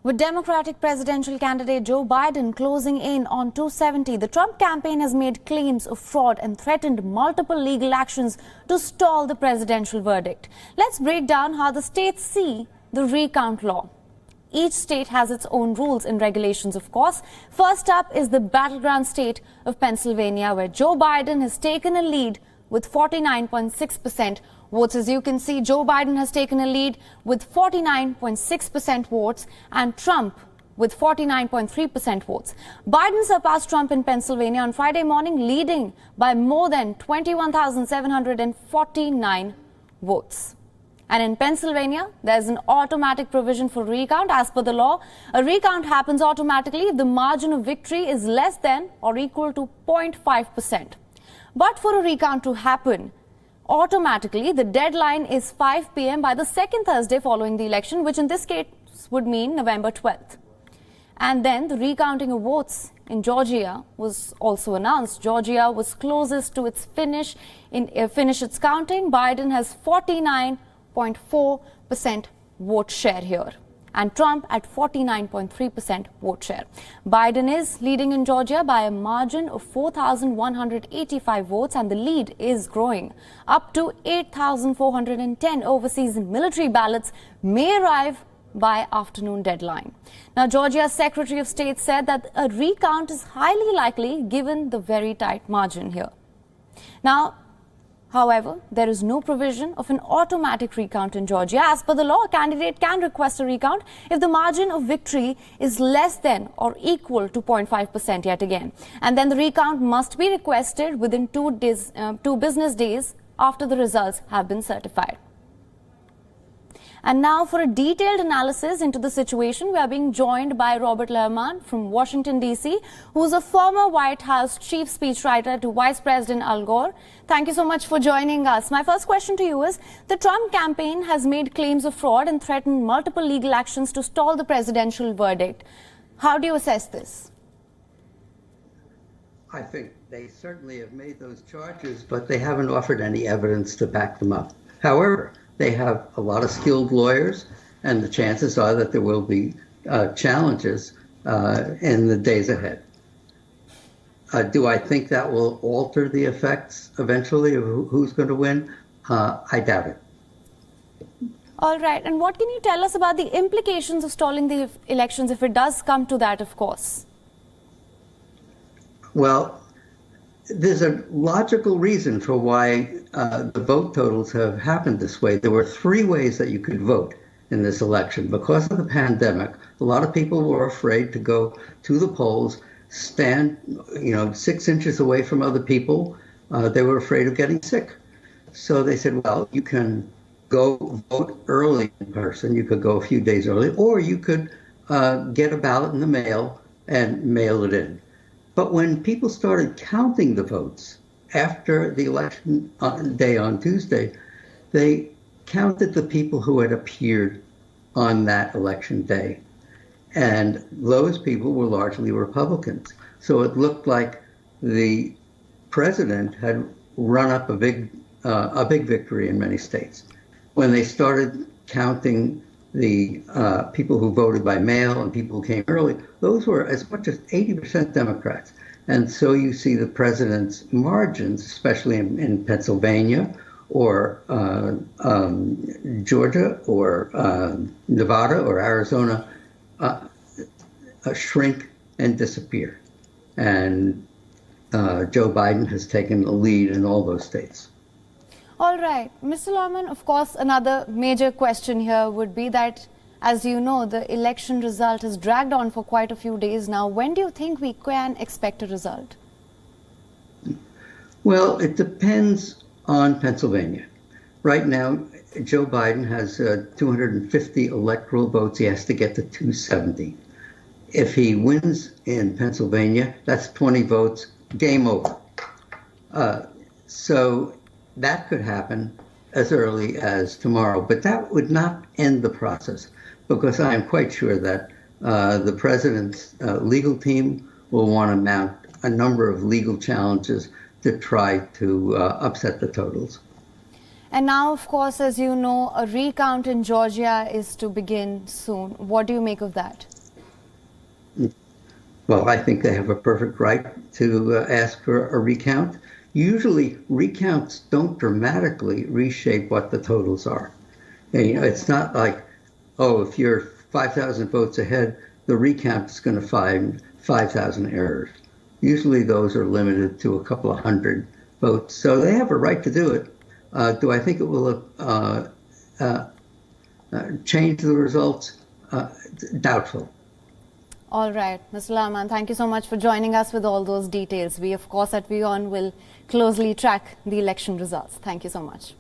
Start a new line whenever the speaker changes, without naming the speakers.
With Democratic presidential candidate Joe Biden closing in on 270, the Trump campaign has made claims of fraud and threatened multiple legal actions to stall the presidential verdict. Let's break down how the states see the recount law. Each state has its own rules and regulations, of course. First up is the battleground state of Pennsylvania, where Joe Biden has taken a lead with 49.6% votes. As you can see, Joe Biden has taken a lead with 49.6% votes and Trump with 49.3% votes. Biden surpassed Trump in Pennsylvania on Friday morning, leading by more than 21,749 votes. And in Pennsylvania, there's an automatic provision for recount. As per the law, a recount happens automatically if the margin of victory is less than or equal to 0.5%. But for a recount to happen automatically, the deadline is 5 p.m. by the second Thursday following the election, which in this case would mean November 12th. And then the Recounting Awards in Georgia was also announced. Georgia was closest to its finish its counting. Biden has 49.4% vote share here, and Trump at 49.3% vote share. Biden is leading in Georgia by a margin of 4,185 votes, and the lead is growing. Up to 8,410 overseas and military ballots may arrive by afternoon deadline. Now, Georgia's Secretary of State said that a recount is highly likely given the very tight margin here. Now, however, there is no provision of an automatic recount in Georgia. As per the law, a candidate can request a recount if the margin of victory is less than or equal to 0.5% yet again. And then the recount must be requested within 2 business days after the results have been certified. And now for a detailed analysis into the situation, we are being joined by Robert Lerman from Washington, D.C., who is a former White House chief speechwriter to Vice President Al Gore. Thank you so much for joining us. My first question to you is, the Trump campaign has made claims of fraud and threatened multiple legal actions to stall the presidential verdict. How do you assess this?
I think they certainly have made those charges, but they haven't offered any evidence to back them up. However, they have a lot of skilled lawyers, and the chances are that there will be challenges in the days ahead. Do I think that will alter the effects eventually of who's going to win? I doubt it.
All right. And what can you tell us about the implications of stalling the elections if it does come to that, of course?
Well, there's a logical reason for why the vote totals have happened this way. There were 3 ways that you could vote in this election. Because of the pandemic, a lot of people were afraid to go to the polls, stand 6 inches away from other people. They were afraid of getting sick. So they said, well, you can go vote early in person. You could go a few days early, or you could get a ballot in the mail and mail it in. But when people started counting the votes after the election day on Tuesday, they counted the people who had appeared on that election day. And those people were largely Republicans. So it looked like the president had run up a big victory in many states. When they started counting the people who voted by mail and people who came early, those were as much as 80% Democrats. And so you see the president's margins, especially in Pennsylvania or Georgia or Nevada or Arizona, shrink and disappear. And Joe Biden has taken the lead in all those states.
All right. Mr. Lerman, of course, another major question here would be that, as you know, the election result has dragged on for quite a few days now. When do you think we can expect a result?
Well, it depends on Pennsylvania. Right now, Joe Biden has 250 electoral votes. He has to get to 270. If he wins in Pennsylvania, that's 20 votes, game over. So that could happen as early as tomorrow, but that would not end the process, because I am quite sure that the president's legal team will want to mount a number of legal challenges to try to upset the totals.
And now, of course, as you know, a recount in Georgia is to begin soon. What do you make of that?
Well, I think they have a perfect right to ask for a recount. Usually, recounts don't dramatically reshape what the totals are. And, it's not like, oh, if you're 5,000 votes ahead, the recount is going to find 5,000 errors. Usually, those are limited to a couple of hundred votes, so they have a right to do it. Do I think it will change the results? Doubtful.
All right, Mr. Lahman, thank you so much for joining us with all those details. We, of course, at WION will closely track the election results. Thank you so much.